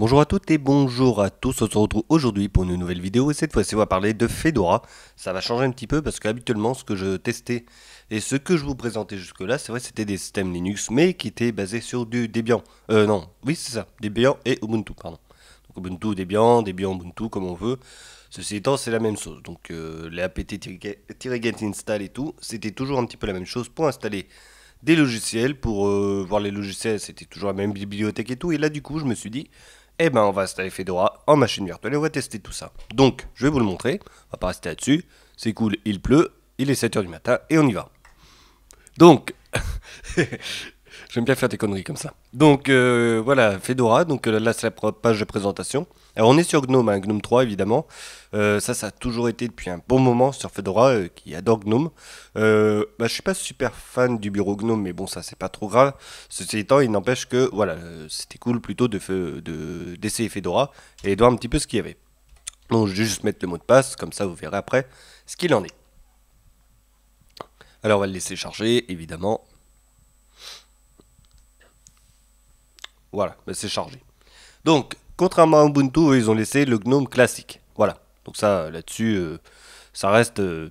Bonjour à toutes et bonjour à tous, on se retrouve aujourd'hui pour une nouvelle vidéo et cette fois-ci on va parler de Fedora. Ça va changer un petit peu parce qu'habituellement ce que je testais et ce que je vous présentais jusque là, c'est vrai c'était des systèmes Linux mais qui étaient basés sur du Debian. Non, oui c'est ça, Debian et Ubuntu, pardon. Donc Ubuntu, Debian, Debian, Ubuntu comme on veut. Ceci étant c'est la même chose, donc les apt-get install et tout, c'était toujours un petit peu la même chose pour installer des logiciels, pour voir les logiciels c'était toujours la même bibliothèque et tout, et là du coup je me suis dit eh ben, on va installer Fedora en machine virtuelle et on va tester tout ça. Donc, je vais vous le montrer. On va pas rester là-dessus. C'est cool, il pleut, il est 7h du matin et on y va. Donc, j'aime bien faire des conneries comme ça. Donc, voilà, Fedora. Donc, là, c'est la page de présentation. Alors, on est sur GNOME, hein, GNOME 3, évidemment. Ça a toujours été depuis un bon moment sur Fedora, qui adore GNOME. Je suis pas super fan du bureau GNOME, mais bon, ça, c'est pas trop grave. Ceci étant, il n'empêche que, voilà, c'était cool plutôt d'essayer Fedora et de voir un petit peu ce qu'il y avait. Donc, je vais juste mettre le mot de passe, comme ça, vous verrez après ce qu'il en est. Alors, on va le laisser charger, évidemment. Voilà, c'est chargé. Donc, contrairement à Ubuntu, ils ont laissé le GNOME classique. Voilà. Donc ça, là-dessus, ça reste, euh,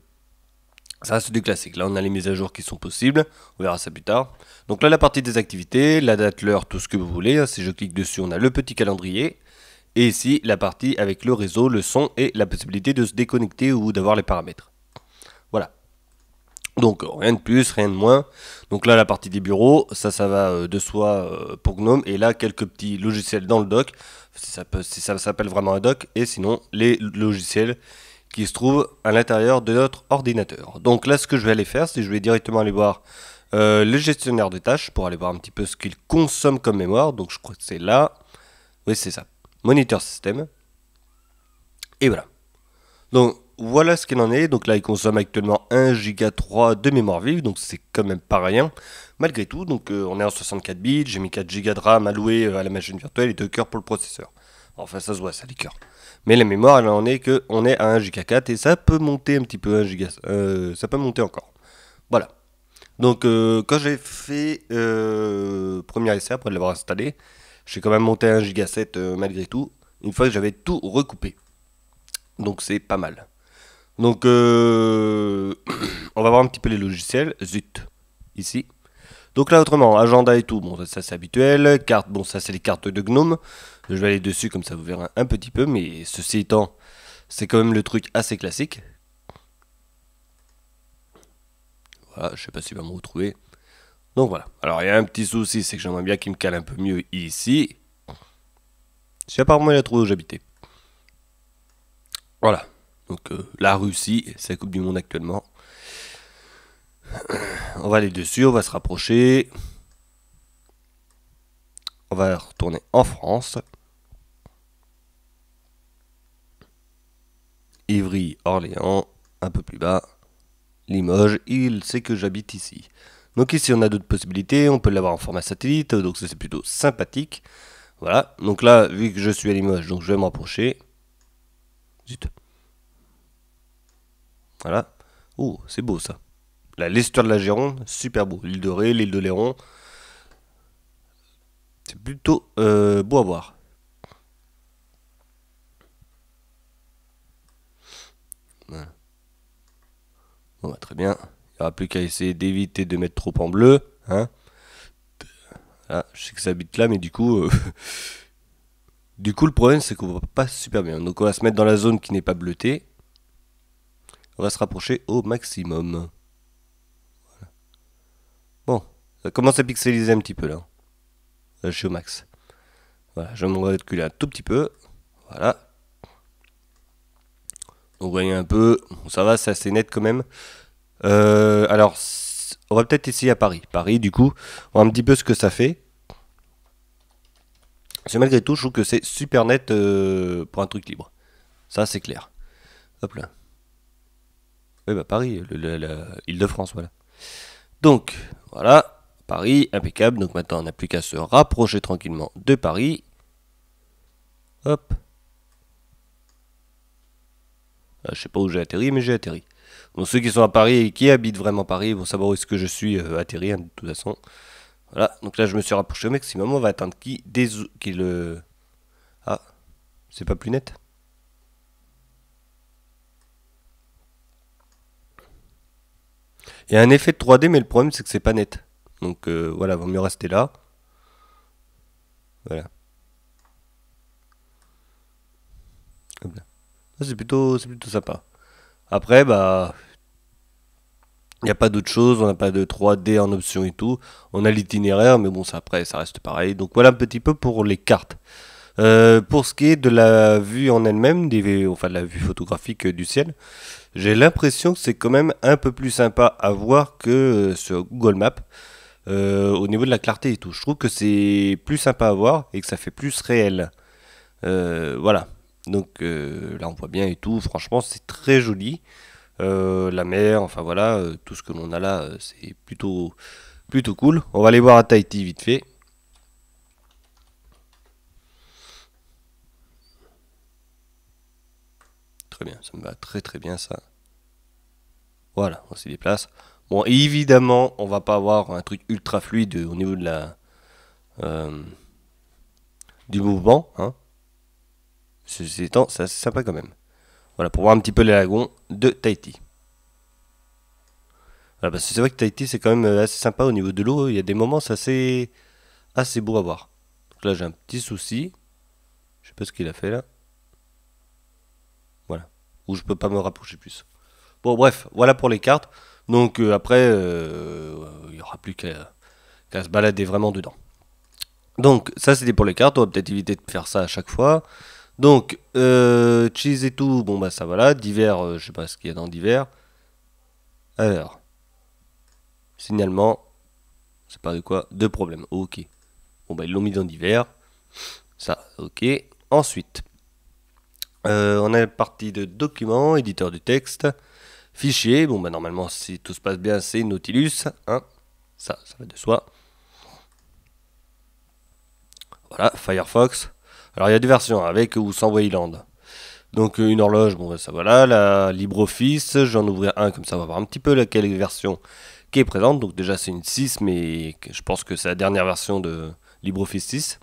ça reste du classique. Là, on a les mises à jour qui sont possibles. On verra ça plus tard. Donc là, la partie des activités, la date, l'heure, tout ce que vous voulez, hein. Si je clique dessus, on a le petit calendrier. Et ici, la partie avec le réseau, le son et la possibilité de se déconnecter ou d'avoir les paramètres. Voilà. Donc rien de plus, rien de moins. Donc là la partie des bureaux, ça va de soi pour GNOME. Et là quelques petits logiciels dans le dock, si ça s'appelle vraiment un dock. Et sinon les logiciels qui se trouvent à l'intérieur de notre ordinateur. Donc là ce que je vais aller faire, c'est que je vais directement aller voir le gestionnaire de tâches pour aller voir un petit peu ce qu'il consomme comme mémoire. Donc je crois que c'est là. Oui c'est ça. Monitor système. Et voilà. Donc voilà ce qu'il en est. Donc là, il consomme actuellement 1,3 Go de mémoire vive, donc c'est quand même pas rien. Malgré tout, donc on est en 64 bits, j'ai mis 4 Go de RAM alloué à la machine virtuelle et 2 cœurs pour le processeur. Enfin, ça se voit, ça les cœurs. Mais la mémoire, elle en est que on est à 1,4 Go et ça peut monter un petit peu 1 Go. Ça peut monter encore. Voilà. Donc quand j'ai fait premier essai après l'avoir installé, j'ai quand même monté à 1,7 Go malgré tout. Une fois que j'avais tout recoupé. Donc c'est pas mal. Donc, on va voir un petit peu les logiciels. Zut, ici. Donc là, autrement, agenda et tout, bon, ça c'est habituel. Carte, bon, ça c'est les cartes de Gnome. Je vais aller dessus, comme ça vous verrez un petit peu. Mais ceci étant, c'est quand même le truc assez classique. Voilà, je sais pas s'il va me retrouver. Donc voilà. Alors, il y a un petit souci, c'est que j'aimerais bien qu'il me cale un peu mieux ici. Si apparemment il a trouvé où j'habitais. Voilà. Donc, la Russie, c'est la Coupe du Monde actuellement. On va aller dessus, on va se rapprocher. On va retourner en France. Ivry, Orléans, un peu plus bas. Limoges, il sait que j'habite ici. Donc ici on a d'autres possibilités, on peut l'avoir en format satellite, donc ça c'est plutôt sympathique. Voilà, donc là vu que je suis à Limoges, donc je vais me rapprocher. Zut. Voilà. Oh, c'est beau ça. L'estuaire de la Gironde, super beau. L'île de Ré, l'île de Léron. C'est plutôt beau à voir. Voilà. Bon, bah, très bien. Il n'y aura plus qu'à essayer d'éviter de mettre trop en bleu. Hein. Voilà, je sais que ça habite là, mais du coup, le problème, c'est qu'on voit pas super bien. Donc, on va se mettre dans la zone qui n'est pas bleutée. On va se rapprocher au maximum. Bon, ça commence à pixeliser un petit peu là. Là je suis au max. Voilà, je vais me reculer un tout petit peu. Voilà. Donc, vous voyez un peu. Bon, ça va, c'est assez net quand même. Alors, on va peut-être essayer à Paris. Paris, du coup, on voit un petit peu ce que ça fait. C'est malgré tout, je trouve que c'est super net pour un truc libre. Ça, c'est clair. Hop là. Oui, bah Paris, Île-de-France, voilà. Donc, voilà. Paris, impeccable. Donc maintenant, on n'a plus qu'à se rapprocher tranquillement de Paris. Hop. Je sais pas où j'ai atterri, mais j'ai atterri. Donc ceux qui sont à Paris et qui habitent vraiment Paris vont savoir où est-ce que je suis atterri, hein, de toute façon. Voilà, donc là je me suis rapproché au maximum. On va attendre qu'il Ah, c'est pas plus net? Il y a un effet de 3D, mais le problème c'est que c'est pas net. Donc voilà, vaut mieux rester là. Voilà. Hop là. Ça, c'est plutôt sympa. Après, bah, il n'y a pas d'autre chose, on n'a pas de 3D en option et tout. On a l'itinéraire, mais bon, ça après, ça reste pareil. Donc voilà un petit peu pour les cartes. Pour ce qui est de la vue en elle-même, enfin de la vue photographique du ciel, j'ai l'impression que c'est quand même un peu plus sympa à voir que sur Google Maps. Au niveau de la clarté et tout, je trouve que c'est plus sympa à voir et que ça fait plus réel. Voilà. Donc là on voit bien et tout. Franchement, c'est très joli. La mer, enfin voilà, tout ce que l'on a là, c'est plutôt cool. On va aller voir à Tahiti vite fait. Très bien, ça me va très bien ça. Voilà, on s'y déplace. Bon, évidemment, on va pas avoir un truc ultra fluide au niveau de euh, du mouvement, hein. Ceci étant, c'est assez sympa quand même. Voilà, pour voir un petit peu les lagons de Tahiti. Voilà, parce que c'est vrai que Tahiti, c'est quand même assez sympa au niveau de l'eau. Il y a des moments, c'est assez beau à voir. Donc là, j'ai un petit souci. Je sais pas ce qu'il a fait là. Voilà. Ou je peux pas me rapprocher plus. Bon, bref, voilà pour les cartes. Donc après, il y aura plus qu'à se balader vraiment dedans. Donc, ça c'était pour les cartes. On va peut-être éviter de faire ça à chaque fois. Donc, cheese et tout, bon bah ça voilà. Divers, je sais pas ce qu'il y a dans divers. Alors, signalement, c'est pas de quoi? De problème. Ok. Bon bah ils l'ont mis dans divers. Ça, ok. Ensuite, on a la partie de documents, éditeur du texte, fichier. Bon bah normalement si tout se passe bien c'est Nautilus, hein. Ça va de soi. Voilà, Firefox. Alors il y a deux versions, avec ou sans Wayland. Donc une horloge, bon bah, ça voilà. La LibreOffice, j'en ouvrir un comme ça on va voir un petit peu laquelle version qui est présente. Donc déjà c'est une 6, mais je pense que c'est la dernière version de LibreOffice 6.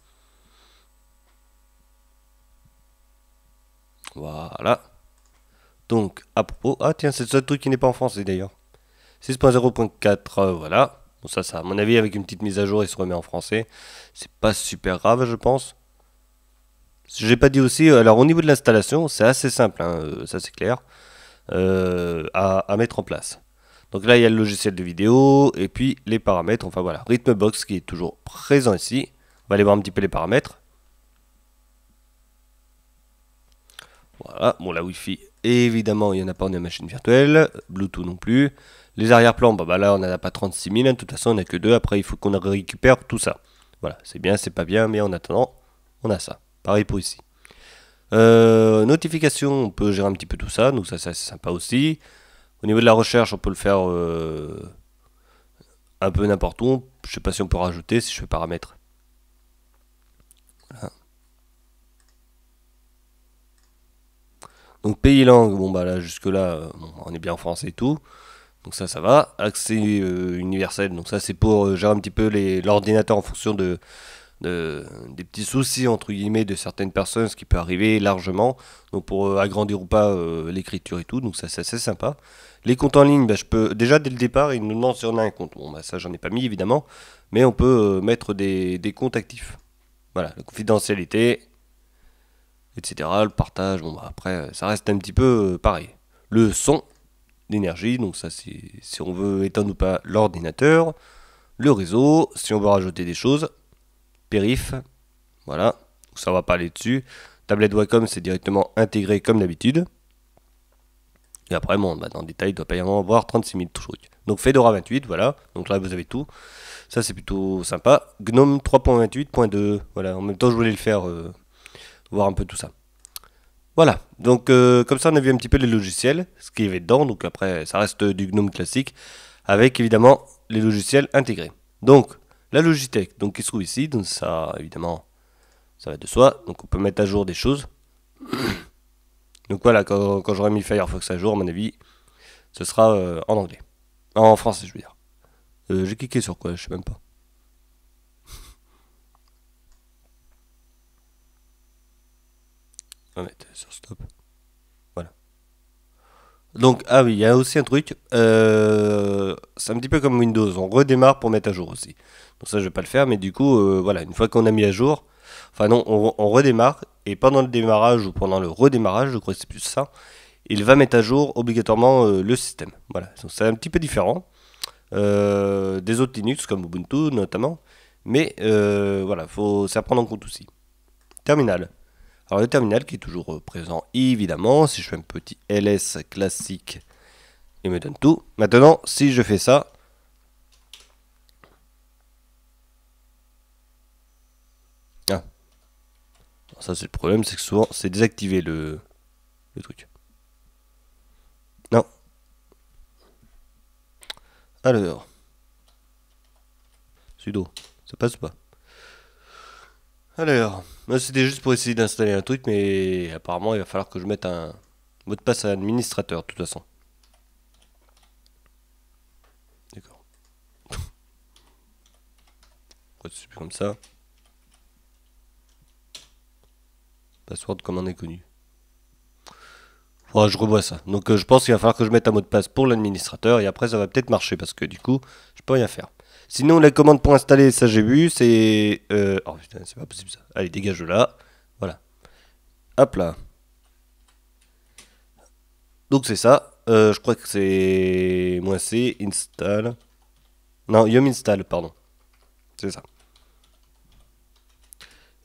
Voilà. Donc à propos, ah tiens c'est le seul truc qui n'est pas en français d'ailleurs. 6.0.4, voilà. Bon ça à mon avis avec une petite mise à jour il se remet en français. C'est pas super grave je pense. J'ai pas dit aussi, alors au niveau de l'installation, c'est assez simple, hein, ça c'est clair, à mettre en place. Donc là, il y a le logiciel de vidéo, et puis les paramètres, enfin voilà, Rhythmbox qui est toujours présent ici. On va aller voir un petit peu les paramètres. Voilà, bon la Wi-Fi, évidemment, il n'y en a pas, on est en machine virtuelle, Bluetooth non plus. Les arrière-plans, bah là, on n'en a pas 36 000, hein, de toute façon, on n'a que deux, après il faut qu'on récupère tout ça. Voilà, c'est bien, c'est pas bien, mais en attendant, on a ça. Pareil pour ici. Notification, on peut gérer un petit peu tout ça, donc ça c'est assez sympa aussi. Au niveau de la recherche, on peut le faire un peu n'importe où. Je sais pas si on peut rajouter si je fais paramètres. Voilà. Donc pays langue, bon bah là jusque là, bon, on est bien en français et tout. Donc ça va. Accès universel, donc ça c'est pour gérer un petit peu l'ordinateur en fonction des petits soucis entre guillemets de certaines personnes, ce qui peut arriver largement. Donc pour agrandir ou pas l'écriture et tout, donc ça c'est assez sympa. Les comptes en ligne, bah, je peux déjà dès le départ, il nous demande si on a un compte. Bon bah ça j'en ai pas mis évidemment, mais on peut mettre des comptes actifs. Voilà, la confidentialité, etc. Le partage, bon bah après ça reste un petit peu pareil. Le son d'énergie, donc ça c'est si on veut éteindre ou pas l'ordinateur. Le réseau, si on veut rajouter des choses. Périph, voilà, ça va pas aller dessus. Tablette Wacom, c'est directement intégré comme d'habitude. Et après, bon, bah, dans le détail, il doit pas y en avoir 36 000 trucs. Donc Fedora 28, voilà. Donc là, vous avez tout. Ça, c'est plutôt sympa. GNOME 3.28.2, voilà. En même temps, je voulais le faire, voir un peu tout ça. Voilà. Donc, comme ça, on a vu un petit peu les logiciels, ce qu'il y avait dedans. Donc après, ça reste du GNOME classique, avec évidemment les logiciels intégrés. Donc, la Logitech, donc qui se trouve ici. Donc ça, évidemment, ça va de soi. Donc on peut mettre à jour des choses. Donc voilà, quand j'aurai mis Firefox à jour, à mon avis, ce sera en anglais. En français, je veux dire. J'ai cliqué sur quoi? Je sais même pas. On va mettre sur stop. Voilà. Donc, ah oui, il y a aussi un truc. C'est un petit peu comme Windows. On redémarre pour mettre à jour aussi. Donc ça, je vais pas le faire, mais du coup, voilà, une fois qu'on a mis à jour, enfin non, on redémarre. Et pendant le démarrage ou pendant le redémarrage, je crois que c'est plus ça, il va mettre à jour obligatoirement le système. Voilà, donc c'est un petit peu différent des autres Linux comme Ubuntu notamment, mais voilà, c'est à prendre en compte aussi. Terminal. Alors le terminal qui est toujours présent évidemment, si je fais un petit ls classique, il me donne tout. Maintenant, si je fais ça, ah, ça c'est le problème, c'est que souvent c'est désactivé le truc. Non. Alors, sudo, ça passe ou pas? Alors, moi c'était juste pour essayer d'installer un truc, mais apparemment il va falloir que je mette un mot de passe à administrateur de toute façon. D'accord. Pourquoi c'est plus comme ça? Password comme on est connu. Faudra que je revois ça. Donc je pense qu'il va falloir que je mette un mot de passe pour l'administrateur et après ça va peut-être marcher parce que du coup je peux rien faire. Sinon la commande pour installer, ça j'ai vu, c'est... Oh putain, c'est pas possible ça. Allez, dégage de là. Voilà. Hop là. Donc c'est ça. Je crois que c'est -c install. Non, yum install, pardon. C'est ça.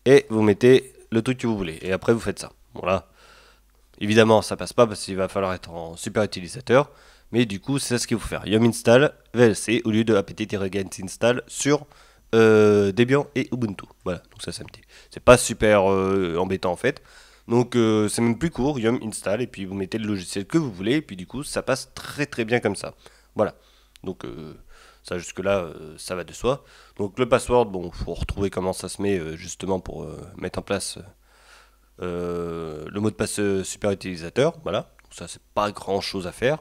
Et vous mettez le truc que vous voulez. Et après vous faites ça. Voilà. Évidemment, ça passe pas parce qu'il va falloir être en super utilisateur. Mais du coup, c'est ça ce qu'il faut faire. Yum install VLC au lieu de apt-get install sur Debian et Ubuntu. Voilà, donc ça c'est pas super embêtant en fait. Donc c'est même plus court, yum install, et puis vous mettez le logiciel que vous voulez, et puis du coup ça passe très très bien comme ça. Voilà, donc ça jusque là ça va de soi. Donc le password, bon, faut retrouver comment ça se met justement pour mettre en place le mot de passe super utilisateur. Voilà, donc ça c'est pas grand chose à faire,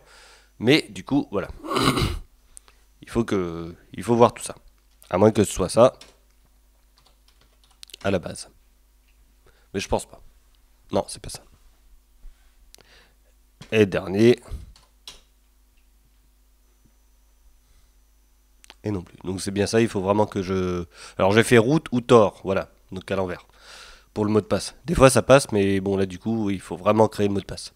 mais du coup voilà, il faut voir tout ça. À moins que ce soit ça à la base. Mais je pense pas. Non, c'est pas ça. Et dernier. Et non plus. Donc c'est bien ça, il faut vraiment que je... Alors j'ai fait route ou tort, voilà. Donc à l'envers. Pour le mot de passe. Des fois ça passe, mais bon là du coup, il faut vraiment créer le mot de passe.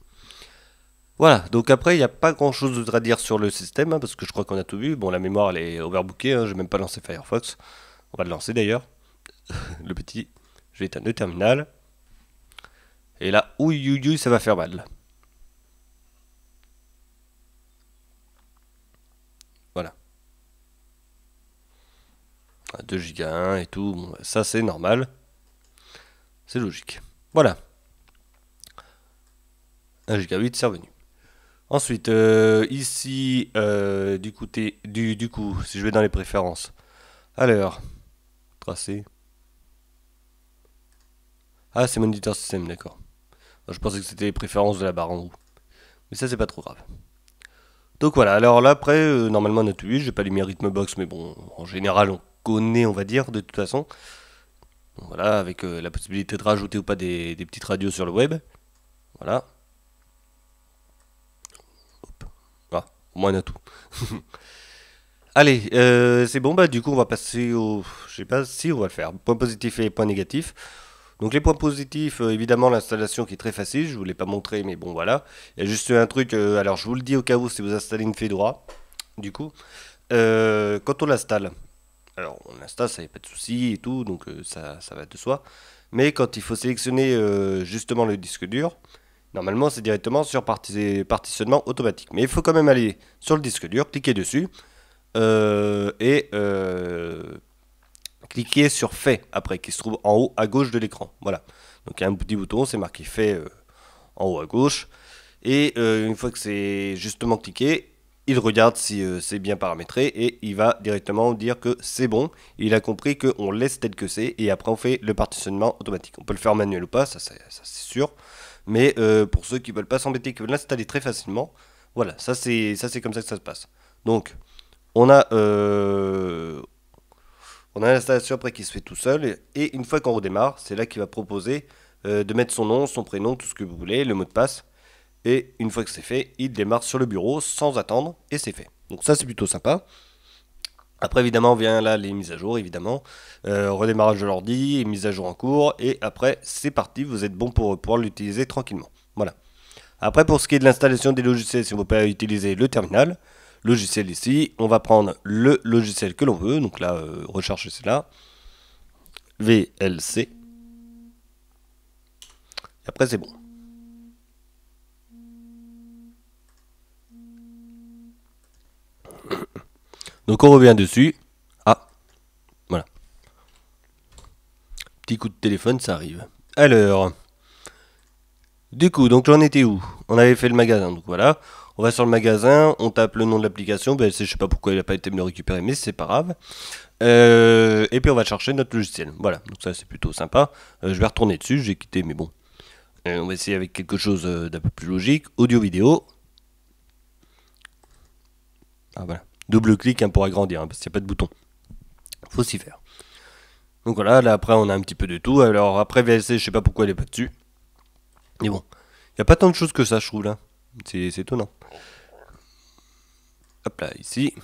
Voilà, donc après il n'y a pas grand chose d'autre à dire sur le système, hein, parce que je crois qu'on a tout vu. Bon, la mémoire elle est overbookée, hein, je n'ai même pas lancé Firefox. On va le lancer d'ailleurs. Le petit. Je vais éteindre le terminal. Et là, ouïe, ça va faire mal. Voilà. 2 Go 1 et tout, bon, ça c'est normal. C'est logique. Voilà. 1 Go 8, c'est revenu. Ensuite, ici, du coup, si je vais dans les préférences. Alors, tracé. Ah, c'est Monitor System, d'accord. Je pensais que c'était les préférences de la barre en haut. Mais ça, c'est pas trop grave. Donc voilà, alors là, après, normalement, on a tout vu. J'ai pas mis Rhythmbox, mais bon, en général, on connaît, on va dire, de toute façon. Donc voilà, avec la possibilité de rajouter ou pas des petites radios sur le web. Voilà. Hop. Ah, au moins, on a tout. Allez, c'est bon, bah du coup on va passer au... Je sais pas si on va le faire. Points positifs et points négatifs. Donc les points positifs, évidemment l'installation qui est très facile, je vous l'ai pas montré mais bon voilà. Il y a juste un truc, alors je vous le dis au cas où si vous installez une Fedora, du coup, quand on l'installe, alors on l'installe, ça n'y a pas de souci et tout, donc ça va de soi. Mais quand il faut sélectionner justement le disque dur, normalement c'est directement sur partitionnement automatique. Mais il faut quand même aller sur le disque dur, cliquer dessus et cliquez sur fait après qui se trouve en haut à gauche de l'écran. Voilà. Donc il y a un petit bouton, c'est marqué fait en haut à gauche. Et une fois que c'est justement cliqué, il regarde si c'est bien paramétré et il va directement dire que c'est bon. Il a compris qu'on laisse tel que c'est et après on fait le partitionnement automatique. On peut le faire manuel ou pas, ça c'est sûr. Mais pour ceux qui veulent pas s'embêter, qui veulent l'installer très facilement, voilà, ça c'est comme ça que ça se passe. Donc on a l'installation après qui se fait tout seul et une fois qu'on redémarre, c'est là qu'il va proposer de mettre son nom, son prénom, tout ce que vous voulez, le mot de passe. Et une fois que c'est fait, il démarre sur le bureau sans attendre et c'est fait. Donc ça c'est plutôt sympa. Après évidemment vient là les mises à jour évidemment, redémarrage de l'ordi, mise à jour en cours et après c'est parti, vous êtes bon pour pouvoir l'utiliser tranquillement. Voilà. Après pour ce qui est de l'installation des logiciels, si on ne veut pas utiliser le terminal, logiciel ici, on va prendre le logiciel que l'on veut, donc là rechercher c'est là, VLC, et après c'est bon. Donc on revient dessus. Ah, voilà. Petit coup de téléphone, ça arrive. Alors, du coup, donc j'en étais où? On avait fait le magasin, donc voilà. On va sur le magasin, on tape le nom de l'application. Ben, je sais pas pourquoi il n'a pas été me le récupérer, mais c'est pas grave. Et puis on va chercher notre logiciel. Voilà, donc ça c'est plutôt sympa. Je vais retourner dessus, j'ai quitté, mais bon. On va essayer avec quelque chose d'un peu plus logique. Audio-vidéo. Ah voilà. Double clic hein, pour agrandir, hein, parce qu'il n'y a pas de bouton. Faut s'y faire. Donc voilà, là après on a un petit peu de tout. Alors après VLC, je sais pas pourquoi elle est pas dessus. Mais bon, il n'y a pas tant de choses que ça, je trouve là. C'est étonnant. Hop là, ici.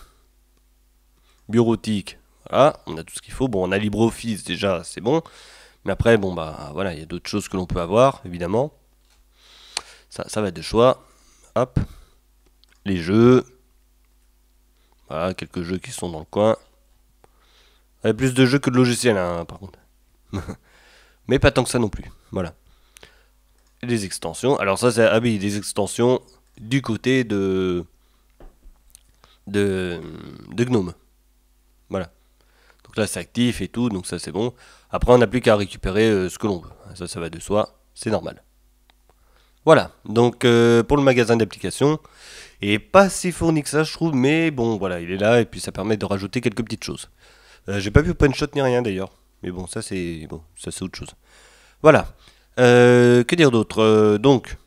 Bureautique, voilà, on a tout ce qu'il faut. Bon, on a LibreOffice déjà, c'est bon. Mais après, bon bah voilà, il y a d'autres choses que l'on peut avoir, évidemment. Ça va être de choix. Hop. Les jeux. Voilà, quelques jeux qui sont dans le coin. Il y a plus de jeux que de logiciels, hein, par contre. Mais pas tant que ça non plus. Voilà. Et des extensions. Alors ça, c'est... Ah oui, des extensions du côté de Gnome. Voilà. Donc là, c'est actif et tout, donc ça, c'est bon. Après, on n'a plus qu'à récupérer ce que l'on veut. Ça va de soi. C'est normal. Voilà. Donc, pour le magasin d'applications... Et pas si fourni que ça, je trouve, mais bon, voilà, il est là, et puis ça permet de rajouter quelques petites choses. J'ai pas vu punch shot ni rien d'ailleurs, mais bon, ça c'est autre chose. Voilà. Que dire d'autre donc,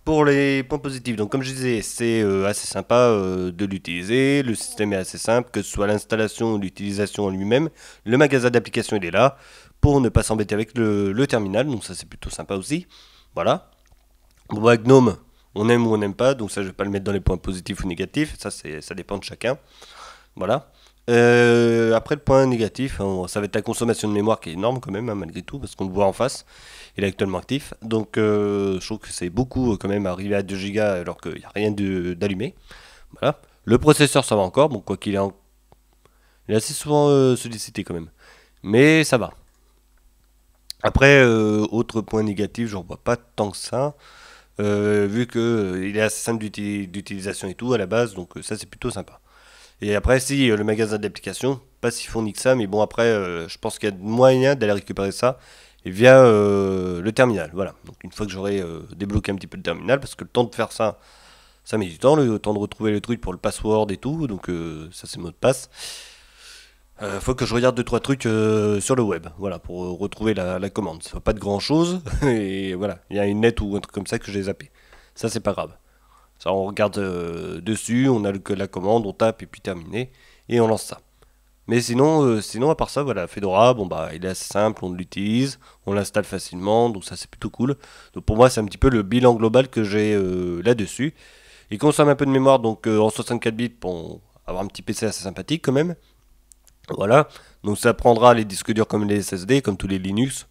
pour les points positifs, donc comme je disais, c'est assez sympa de l'utiliser, le système est assez simple, que ce soit l'installation ou l'utilisation en lui-même. Le magasin d'applications, il est là, pour ne pas s'embêter avec le terminal, donc ça c'est plutôt sympa aussi. Voilà. Bon, bah, Gnome, on aime ou on n'aime pas, donc ça je vais pas le mettre dans les points positifs ou négatifs, ça dépend de chacun. Voilà. Après le point négatif, hein, ça va être la consommation de mémoire qui est énorme quand même, hein, malgré tout, parce qu'on le voit en face, il est actuellement actif. Donc je trouve que c'est beaucoup quand même arriver à 2 Go alors qu'il n'y a rien d'allumé. Voilà. Le processeur ça va encore, bon quoi qu'il est, il est assez souvent sollicité quand même. Mais ça va. Après, autre point négatif, j'en vois pas tant que ça. Vu que il est assez simple d'utilisation et tout à la base, donc ça c'est plutôt sympa. Et après, si le magasin d'applications, pas si fourni que ça, mais bon après, je pense qu'il y a moyen d'aller récupérer ça via le terminal. Voilà. Donc une fois que j'aurai débloqué un petit peu le terminal, parce que le temps de faire ça, ça met du temps, le temps de retrouver le truc pour le password et tout, donc ça c'est le mot de passe. Faut que je regarde 2-3 trucs sur le web, voilà, pour retrouver la commande. Ça va pas de grand chose, et voilà, il y a une net ou un truc comme ça que j'ai zappé. Ça c'est pas grave. Ça on regarde dessus, on a la commande, on tape et puis terminé, et on lance ça. Mais sinon à part ça, voilà, Fedora, bon bah il est assez simple, on l'utilise, on l'installe facilement, donc ça c'est plutôt cool. Donc pour moi c'est un petit peu le bilan global que j'ai là-dessus. Il consomme un peu de mémoire, donc en 64 bits pour avoir un petit PC assez sympathique quand même. Voilà, donc ça prendra les disques durs comme les SSD, comme tous les Linux,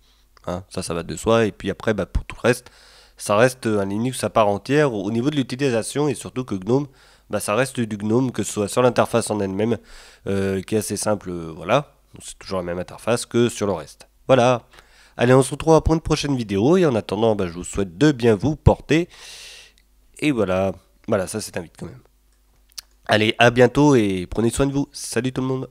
hein, ça va de soi, et puis après bah, pour tout le reste, ça reste un Linux à part entière au niveau de l'utilisation, et surtout que Gnome, bah, ça reste du Gnome, que ce soit sur l'interface en elle-même, qui est assez simple, voilà, c'est toujours la même interface que sur le reste. Voilà, allez on se retrouve pour une prochaine vidéo, et en attendant, bah, je vous souhaite de bien vous porter, et voilà, ça c'est un vite quand même. Allez, à bientôt, et prenez soin de vous, salut tout le monde.